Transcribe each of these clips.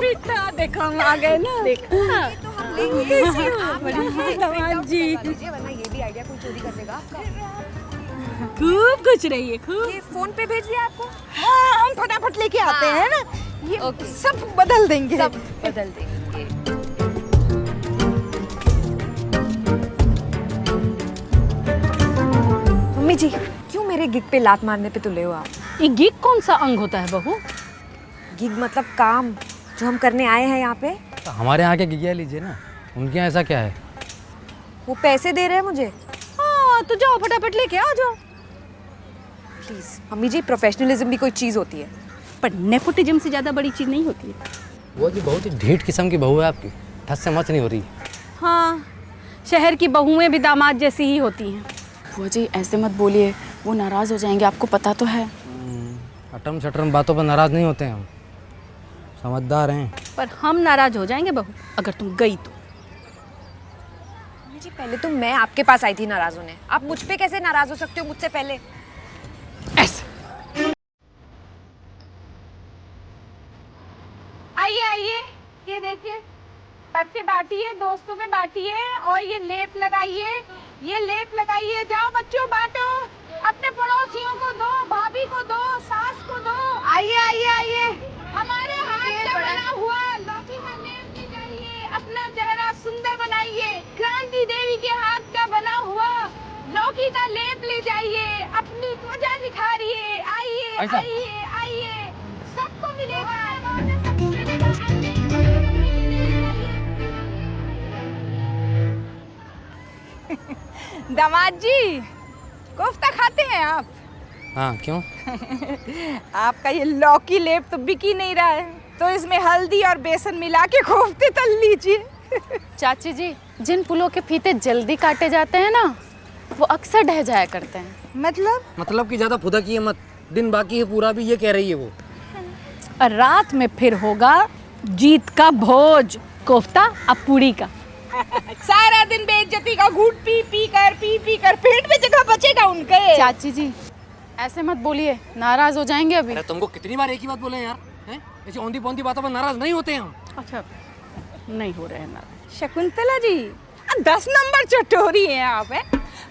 बेटा देखो हम आ गए ना। देखा तो हम लेंगे इसे। आप दामाद जी वरना ये भी आइडिया कोई चोरी कर लेगा आपका। खूब खुश रहिए खूब। ये फोन पे भेज दिया आपको? हाँ हम फटाफट लेके आते हैं ना, ये सब बदल देंगे। सब बदल देंगे। मम्मी जी क्यों मेरे गिग पे लात मारने पे तुले हो आप? ये गिग कौन सा अंग होता है बहू? गिग मतलब काम जो हम करने आए हैं यहाँ पे। तो हमारे यहाँ के गिगिया लीजिए ना, उनके यहाँ ऐसा क्या है? वो पैसे दे रहे हैं मुझे। हाँ तो जाओ फटाफट लेके आ जाओ। प्लीज मम्मी जी, प्रोफेशनलिज्म भी कोई चीज़ होती है। पर नेपोटिज्म से ज्यादा बड़ी चीज नहीं होती है। वो जी बहुत ही ढीठ किस्म की बहू है आपकी, ठस से मच नहीं हो रही। हाँ शहर की बहुएं भी दामाद जैसी ही होती हैं। बुआ जी ऐसे मत बोलिए, वो नाराज़ हो जाएंगे, आपको पता तो है। अटम शटरम बातों पर नाराज़ नहीं होते हैं हम, समझदार हैं। पर हम नाराज हो जाएंगे बहू अगर तुम गई तो। मम्मी जी पहले तो मैं आपके पास आई थी नाराज होने, आप मुझ पे कैसे नाराज हो सकते हो मुझसे पहले? ऐसे आइए आइए, ये देखिए बच्चे बांटिए, दोस्तों में बांटिए और ये लेप लगाइए, ये लेप लगाइए। जाओ बच्चों बांटो, अपने पड़ोसियों को दो, भाभी को दो, सास को दो। आइए आइए आइए, हमारे हाथ का बना हुआ लौकी का लेप ले जाइए, अपना चेहरा सुंदर बनाइए। क्रांति देवी के हाथ का बना हुआ लौकी का लेप ले जाइए, अपनी त्वचा निखारिए। आइए आइए आइए, सबको मिलेगा। दामाद जी कोफ्ता खाते हैं आप? हाँ क्यों? आपका ये लौकी लेप तो बिक ही नहीं रहा है, तो इसमें हल्दी और बेसन मिला के कोफ्ते तल लीजिए। चाची जी जिन फूलों के फीते जल्दी काटे जाते हैं ना, वो अक्सर ढह जाया करते हैं। मतलब कि ज़्यादा फुदकिए मत, दिन बाकी है पूरा भी, ये कह रही है वो। और रात में फिर होगा जीत का भोज, कोफ्ता और पूड़ी का। सारा दिन बेइज्जती का घूट पी पी कर पेट में जगह बचेगा उनके। चाची जी ऐसे मत बोलिए, नाराज़ हो जाएंगे अभी। अरे तुमको कितनी बार एक ही बात बोले यार, हैं? ऐसी औंधी पौंधी बातों पर नाराज नहीं होते हम। अच्छा नहीं हो रहे हैं नाराज। शकुंतला जी 10 नंबर चटोरी हैं आप, हैं?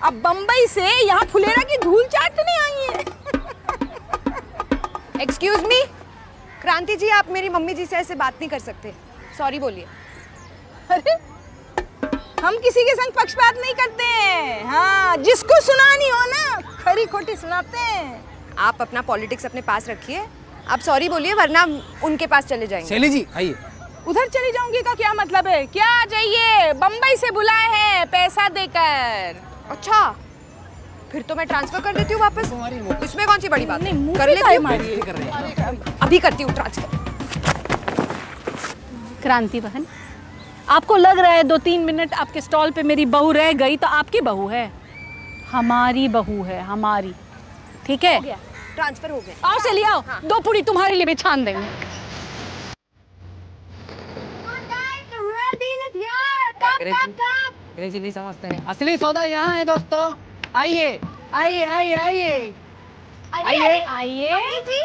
अब बम्बई से यहाँ फुलेरा की धूल चाटने आई हैं। एक्सक्यूज मी, क्रांति जी आप मेरी मम्मी जी से ऐसे बात नहीं कर सकते, सॉरी बोलिए। अरे हम किसी के संग पक्षपात नहीं करते हैं। हाँ जिसको सुनानी हो ना खरी खोटी सुनाते हैं। आप अपना पॉलिटिक्स अपने पास रखिए, आप सॉरी बोलिए वरना उनके पास चले जाएंगे। शैली जी आइए। उधर चली जाऊंगी का क्या मतलब है? क्या चाहिए? बम्बई से बुलाए हैं पैसा देकर। अच्छा फिर तो मैं ट्रांसफर कर देती हूँ वापस, इसमें कौन सी बड़ी बात है? मुंह कर पे लेती काहे हूँ, मारिए? अभी करती हूँ ट्रांसफर। क्रांति बहन आपको लग रहा है 2-3 मिनट आपके स्टॉल पे मेरी बहू रह गई तो आपकी बहू है? हमारी बहू है, हमारी। ठीक है ट्रांसफर हो गया। आओ से ले आओ। हाँ। 2 पूरी तुम्हारे लिए भी छान देंगे। नहीं समझते हैं, असली सौदा यहाँ है दोस्तों। आइए आइए आइए आइए आइए आइए जी,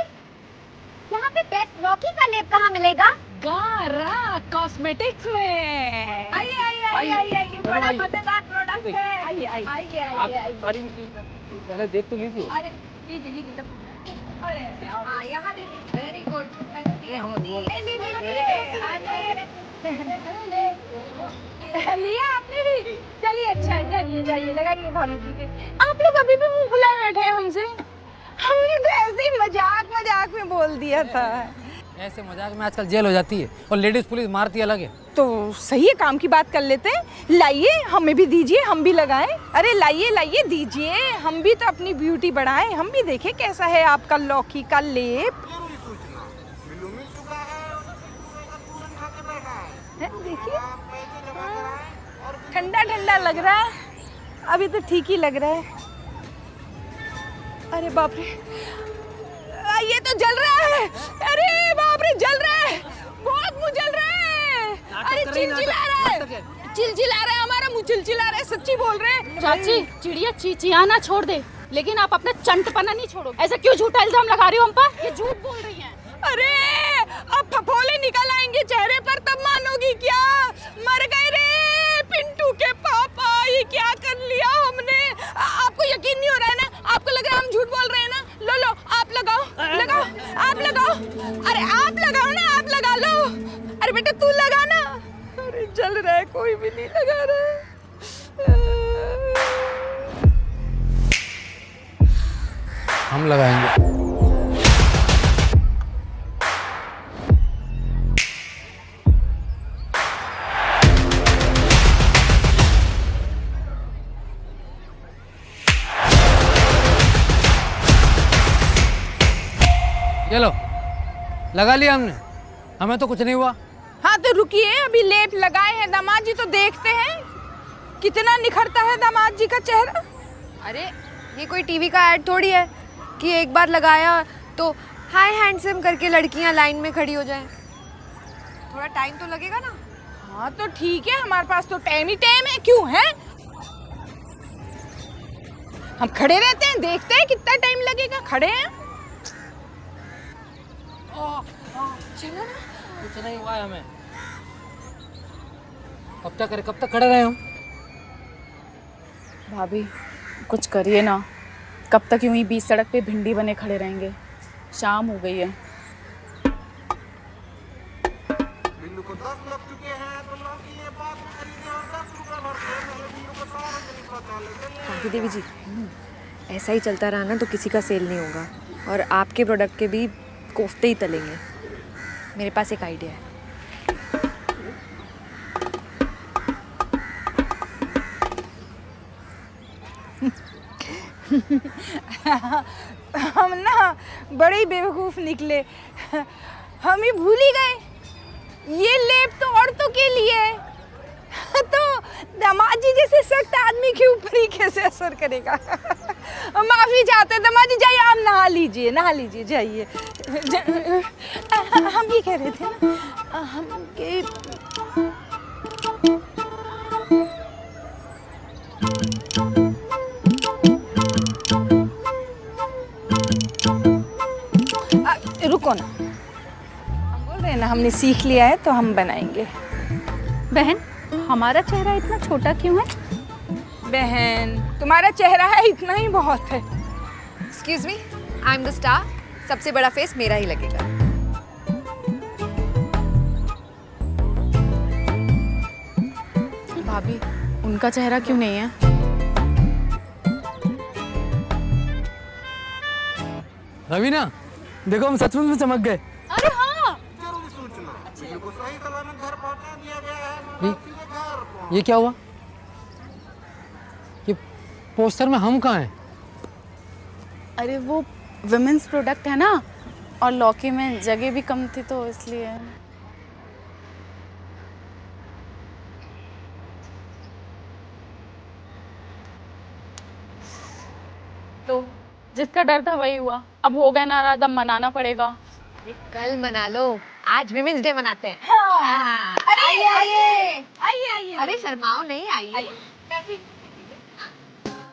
यहाँ पे बेस्ट लौकी का लेप कहाँ मिलेगा? गारा कॉस्मेटिक्स में। आइए आइए आइए आइए, बड़ा मजेदार प्रोडक्ट है। आइए आइए आइए आइए। पहले देख तो लीजिए। अरे लीजिए लीजिए। अरे हाँ यहाँ देखिए, वेरी गुड। लिया आपने भी? चलिए अच्छा है, चलिए जाइए लगाइए भाभी जी के। आप लोग अभी भी मुंह फुलाए बैठे हैं हमसे? हमने तो ऐसे ही मजाक मजाक में बोल दिया था। ऐसे मजाक में आजकल जेल हो जाती है और लेडीज पुलिस मारती अलग है। तो सही है, काम की बात कर लेते हैं। लाइए हमें भी दीजिए, हम भी लगाएं। अरे लाइए लाइए दीजिए, हम भी तो अपनी ब्यूटी बढ़ाएं, हम भी देखें कैसा है आपका लौकी का लेप। देखिए ठंडा ठंडा लग रहा है, अभी तो ठीक ही लग रहा है। अरे बाप रे ये तो जल रहा है। अरे बाप रे जल रहा है, बहुत मुंह जल रहा है। अरे चिलचिला रहा है, चिलचिला रहा है, हमारा मुंह चिलचिला रहा है, सच्ची बोल रहे हैं। चाची चिड़िया चिचियाना छोड़ दे, लेकिन आप अपना चंटपना नहीं छोड़ो। ऐसा क्यों झूठा इल्जाम लगा रही हो हम पर? ये झूठ बोल रही हैं। अरे अब फफोले निकल आएंगे चेहरे कोई भी नहीं लगा रहा है। हम लगाएंगे। चलो, लगा लिया हमने, हमें तो कुछ नहीं हुआ। हाँ तो रुकिए, अभी लेप लगाए हैं दामाद जी, तो देखते हैं कितना निखरता है दामाद जी का चेहरा। अरे ये कोई टीवी का ऐड थोड़ी है कि एक बार लगाया तो हाय हैंडसम करके लड़कियां लाइन में खड़ी हो जाएं। थोड़ा टाइम तो लगेगा ना। हाँ तो ठीक है, हमारे पास तो टाइम ही टाइम है, क्यों है? हम खड़े रहते हैं, देखते हैं कितना टाइम लगेगा, खड़े हैं। चलो ना। कुछ नहीं हुआ है हमें। कब तक खड़े रहे हम? भाभी कुछ करिए ना, कब तक यूं ही बीच सड़क पे भिंडी बने खड़े रहेंगे? शाम हो गई है। कांति देवी जी, ऐसा ही चलता रहा ना तो किसी का सेल नहीं होगा, और आपके प्रोडक्ट के भी कोफ्ते ही तलेंगे। मेरे पास एक आइडिया है। हम ना बड़े ही बेवकूफ निकले, हम ही भूल ही गए ये लेप तो औरतों के लिए है। तो दामाद जी जैसे सख्त आदमी के ऊपर ही कैसे असर करेगा? माफी चाहते हैं दामाद जी, जाइए आप नहा लीजिए जाइए। हम ये कह रहे थे ना, हम के रुको ना, हम बोल रहे हैं ना हमने सीख लिया है तो हम बनाएंगे। बहन, हमारा चेहरा इतना छोटा क्यों है? बहन तुम्हारा चेहरा है इतना ही बहुत है। Excuse me, I am the star. सबसे बड़ा फेस मेरा ही लगेगा। भाभी, उनका चेहरा क्यों नहीं है? रवीना, देखो हम सचमुच में चमक गए। अरे हाँ, ये क्या हुआ? ये पोस्टर में हम कहाँ हैं? अरे वो विमेंस प्रोडक्ट है ना, और लौकी में जगह भी कम थी तो इसलिए। तो जिसका डर था वही हुआ, अब हो गया नाराज, अब मनाना पड़ेगा। कल मना लो, आज विमेंस डे मनाते हैं। अरे आइए, अरे शर्माओ नहीं, आइए।